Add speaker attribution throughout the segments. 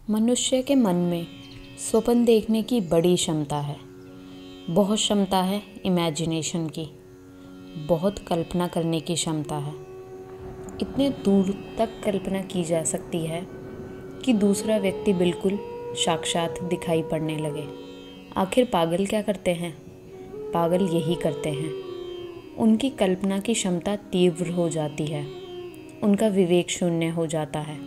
Speaker 1: मनुष्य के मन में स्वप्न देखने की बड़ी क्षमता है। बहुत क्षमता है इमेजिनेशन की, बहुत कल्पना करने की क्षमता है। इतने दूर तक कल्पना की जा सकती है कि दूसरा व्यक्ति बिल्कुल साक्षात दिखाई पड़ने लगे। आखिर पागल क्या करते हैं? पागल यही करते हैं। उनकी कल्पना की क्षमता तीव्र हो जाती है, उनका विवेक शून्य हो जाता है।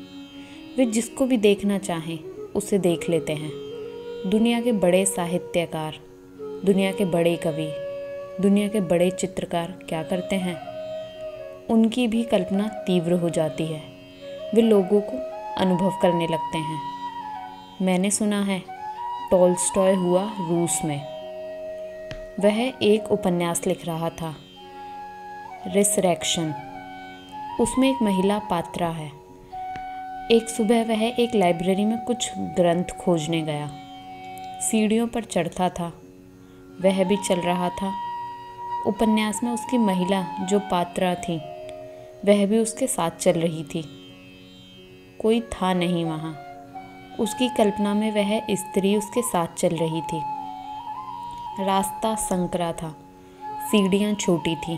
Speaker 1: वे जिसको भी देखना चाहें उसे देख लेते हैं। दुनिया के बड़े साहित्यकार, दुनिया के बड़े कवि, दुनिया के बड़े चित्रकार क्या करते हैं? उनकी भी कल्पना तीव्र हो जाती है। वे लोगों को अनुभव करने लगते हैं। मैंने सुना है टॉल्स्टॉय हुआ रूस में। वह एक उपन्यास लिख रहा था, रिसरेक्शन। उसमें एक महिला पात्रा है। एक सुबह वह एक लाइब्रेरी में कुछ ग्रंथ खोजने गया। सीढ़ियों पर चढ़ता था, वह भी चल रहा था। उपन्यास में उसकी महिला जो पात्रा थी वह भी उसके साथ चल रही थी। कोई था नहीं वहाँ। उसकी कल्पना में वह स्त्री उसके साथ चल रही थी। रास्ता संकरा था, सीढ़ियाँ छोटी थीं।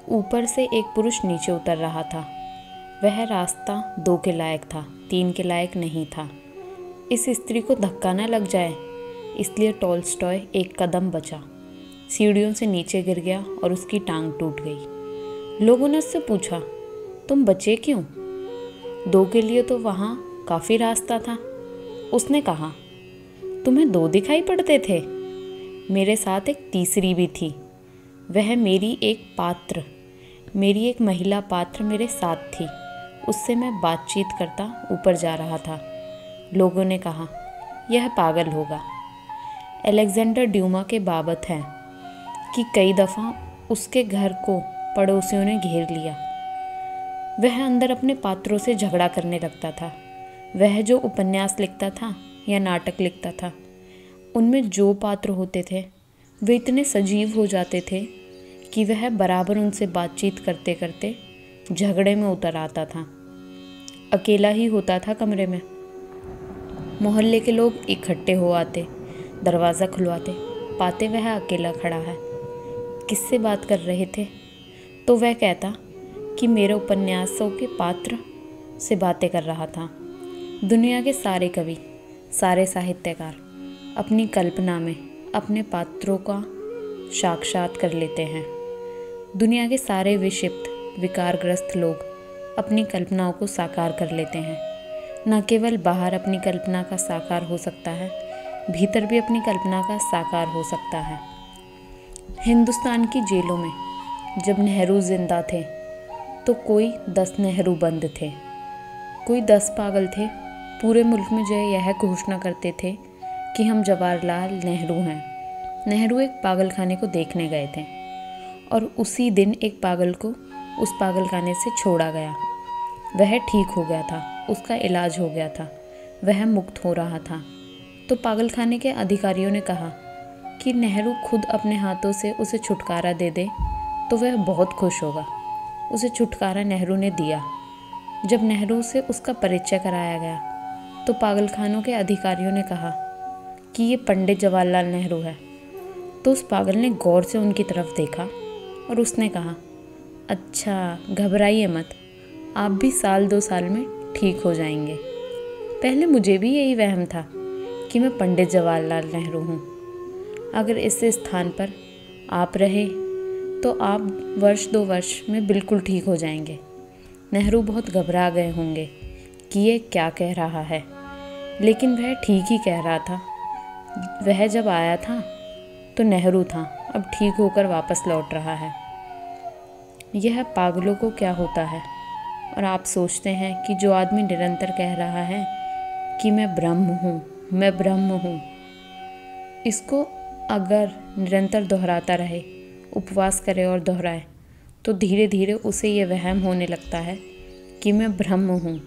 Speaker 1: ऊपर से एक पुरुष नीचे उतर रहा था। वह रास्ता 2 के लायक था, 3 के लायक नहीं था। इस स्त्री को धक्का न लग जाए, इसलिए टॉल्स्टॉय एक कदम बचा। सीढ़ियों से नीचे गिर गया और उसकी टांग टूट गई। लोगों ने उससे पूछा, तुम बचे क्यों? 2 के लिए तो वहाँ काफ़ी रास्ता था। उसने कहा, तुम्हें 2 दिखाई पड़ते थे? मेरे साथ एक तीसरी भी थी। वह मेरी एक महिला पात्र मेरे साथ थी। उससे मैं बातचीत करता ऊपर जा रहा था। लोगों ने कहा, यह पागल होगा। अलेक्जेंडर ड्यूमा के बाबत है कि कई दफ़ा उसके घर को पड़ोसियों ने घेर लिया। वह अंदर अपने पात्रों से झगड़ा करने लगता था। वह जो उपन्यास लिखता था या नाटक लिखता था, उनमें जो पात्र होते थे वे इतने सजीव हो जाते थे कि वह बराबर उनसे बातचीत करते करते झगड़े में उतर आता था। अकेला ही होता था कमरे में। मोहल्ले के लोग इकट्ठे हो आते, दरवाज़ा खुलवाते, पाते वह अकेला खड़ा है। किससे बात कर रहे थे? तो वह कहता कि मेरे उपन्यासों के पात्र से बातें कर रहा था। दुनिया के सारे कवि, सारे साहित्यकार अपनी कल्पना में अपने पात्रों का साक्षात कर लेते हैं। दुनिया के सारे विक्षिप्त, विकारग्रस्त लोग अपनी कल्पनाओं को साकार कर लेते हैं। न केवल बाहर अपनी कल्पना का साकार हो सकता है, भीतर भी अपनी कल्पना का साकार हो सकता है। हिंदुस्तान की जेलों में जब नेहरू जिंदा थे तो कोई 10 नेहरू बंद थे, कोई 10 पागल थे। पूरे मुल्क में जो यह घोषणा करते थे कि हम जवाहरलाल नेहरू हैं। नेहरू एक पागलखाने को देखने गए थे और उसी दिन एक पागल को उस पागलखाने से छोड़ा गया। वह ठीक हो गया था, उसका इलाज हो गया था, वह मुक्त हो रहा था। तो पागलखाने के अधिकारियों ने कहा कि नेहरू खुद अपने हाथों से उसे छुटकारा दे दे तो वह बहुत खुश होगा। उसे छुटकारा नेहरू ने दिया। जब नेहरू से उसका परिचय कराया गया तो पागलखानों के अधिकारियों ने कहा कि ये पंडित जवाहरलाल नेहरू है। तो उस पागल ने गौर से उनकी तरफ देखा और उसने कहा, अच्छा घबराइए मत, आप भी 1-2 साल में ठीक हो जाएंगे। पहले मुझे भी यही वहम था कि मैं पंडित जवाहरलाल नेहरू हूँ। अगर इस स्थान पर आप रहे तो आप 1-2 वर्ष में बिल्कुल ठीक हो जाएंगे। नेहरू बहुत घबरा गए होंगे कि ये क्या कह रहा है, लेकिन वह ठीक ही कह रहा था। वह जब आया था तो नेहरू था, अब ठीक होकर वापस लौट रहा है। यह पागलों को क्या होता है? और आप सोचते हैं कि जो आदमी निरंतर कह रहा है कि मैं ब्रह्म हूँ, मैं ब्रह्म हूँ, इसको अगर निरंतर दोहराता रहे, उपवास करे और दोहराए, तो धीरे धीरे उसे ये वहम होने लगता है कि मैं ब्रह्म हूँ।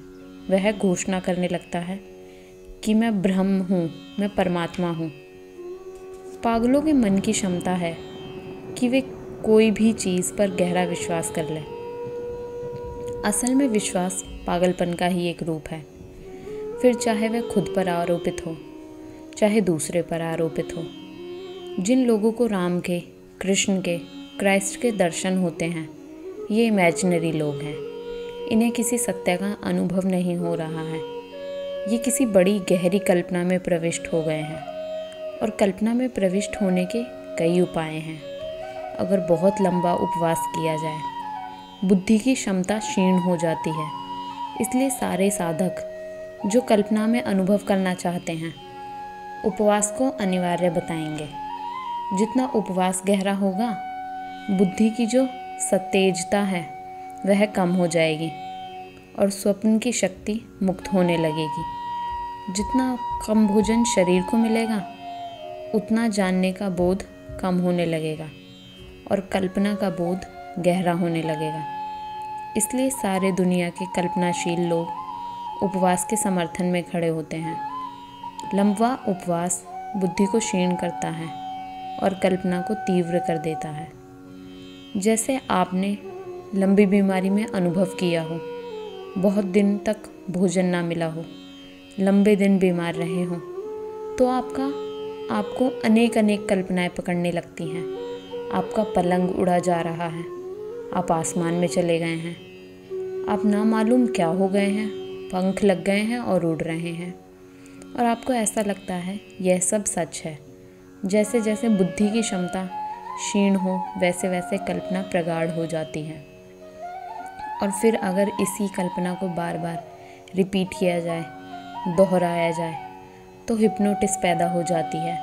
Speaker 1: वह घोषणा करने लगता है कि मैं ब्रह्म हूँ, मैं परमात्मा हूँ। पागलों के मन की क्षमता है कि वे कोई भी चीज़ पर गहरा विश्वास कर लें। असल में विश्वास पागलपन का ही एक रूप है। फिर चाहे वह खुद पर आरोपित हो, चाहे दूसरे पर आरोपित हो। जिन लोगों को राम के, कृष्ण के, क्राइस्ट के दर्शन होते हैं, ये इमेजिनरी लोग हैं। इन्हें किसी सत्य का अनुभव नहीं हो रहा है। ये किसी बड़ी गहरी कल्पना में प्रविष्ट हो गए हैं, और कल्पना में प्रविष्ट होने के कई उपाय हैं। अगर बहुत लंबा उपवास किया जाए, बुद्धि की क्षमता क्षीण हो जाती है। इसलिए सारे साधक जो कल्पना में अनुभव करना चाहते हैं, उपवास को अनिवार्य बताएंगे। जितना उपवास गहरा होगा, बुद्धि की जो सतेजता है वह कम हो जाएगी और स्वप्न की शक्ति मुक्त होने लगेगी। जितना कम भोजन शरीर को मिलेगा, उतना जानने का बोध कम होने लगेगा और कल्पना का बोध गहरा होने लगेगा। इसलिए सारे दुनिया के कल्पनाशील लोग उपवास के समर्थन में खड़े होते हैं। लंबा उपवास बुद्धि को क्षीण करता है और कल्पना को तीव्र कर देता है। जैसे आपने लंबी बीमारी में अनुभव किया हो, बहुत दिन तक भोजन ना मिला हो, लंबे दिन बीमार रहे हों, तो आपको अनेक कल्पनाएं पकड़ने लगती हैं। आपका पलंग उड़ा जा रहा है, आप आसमान में चले गए हैं, आप ना मालूम क्या हो गए हैं, पंख लग गए हैं और उड़ रहे हैं। और आपको ऐसा लगता है यह सब सच है। जैसे जैसे बुद्धि की क्षमता क्षीण हो, वैसे वैसे कल्पना प्रगाढ़ हो जाती है। और फिर अगर इसी कल्पना को बार बार रिपीट किया जाए, दोहराया जाए, तो हिप्नोटिस पैदा हो जाती है,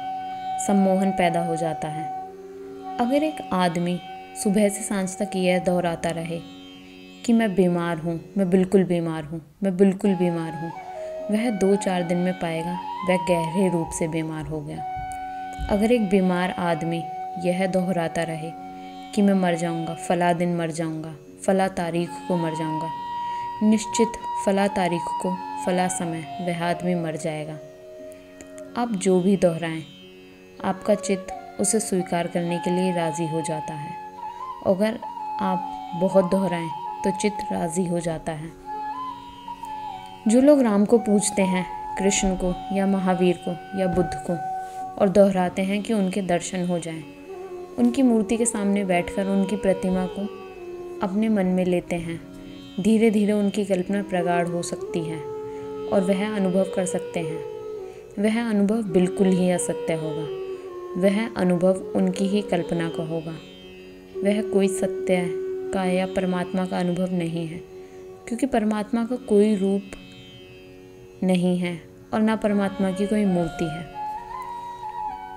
Speaker 1: सम्मोहन पैदा हो जाता है। अगर एक आदमी सुबह से सांझ तक यह दोहराता रहे कि मैं बीमार हूँ, मैं बिल्कुल बीमार हूँ, मैं बिल्कुल बीमार हूँ, वह 2-4 दिन में पाएगा वह गहरे रूप से बीमार हो गया। अगर एक बीमार आदमी यह दोहराता रहे कि मैं मर जाऊँगा, फला दिन मर जाऊँगा, फला तारीख को मर जाऊँगा, निश्चित फला तारीख को, फला समय वह आदमी मर जाएगा। आप जो भी दोहराएं, आपका चित्त उसे स्वीकार करने के लिए राज़ी हो जाता है। अगर आप बहुत दोहराएं तो चित्त राज़ी हो जाता है। जो लोग राम को पूजते हैं, कृष्ण को या महावीर को या बुद्ध को, और दोहराते हैं कि उनके दर्शन हो जाएं, उनकी मूर्ति के सामने बैठकर उनकी प्रतिमा को अपने मन में लेते हैं, धीरे धीरे उनकी कल्पना प्रगाढ़ हो सकती है और वह अनुभव कर सकते हैं। वह अनुभव बिल्कुल ही असत्य होगा, वह अनुभव उनकी ही कल्पना का होगा। वह कोई सत्य का या परमात्मा का अनुभव नहीं है, क्योंकि परमात्मा का कोई रूप नहीं है और ना परमात्मा की कोई मूर्ति है।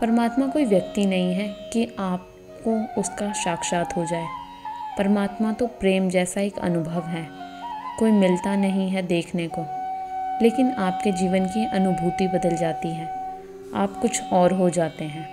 Speaker 1: परमात्मा कोई व्यक्ति नहीं है कि आपको उसका साक्षात हो जाए। परमात्मा तो प्रेम जैसा एक अनुभव है, कोई मिलता नहीं है देखने को, लेकिन आपके जीवन की अनुभूति बदल जाती है, आप कुछ और हो जाते हैं।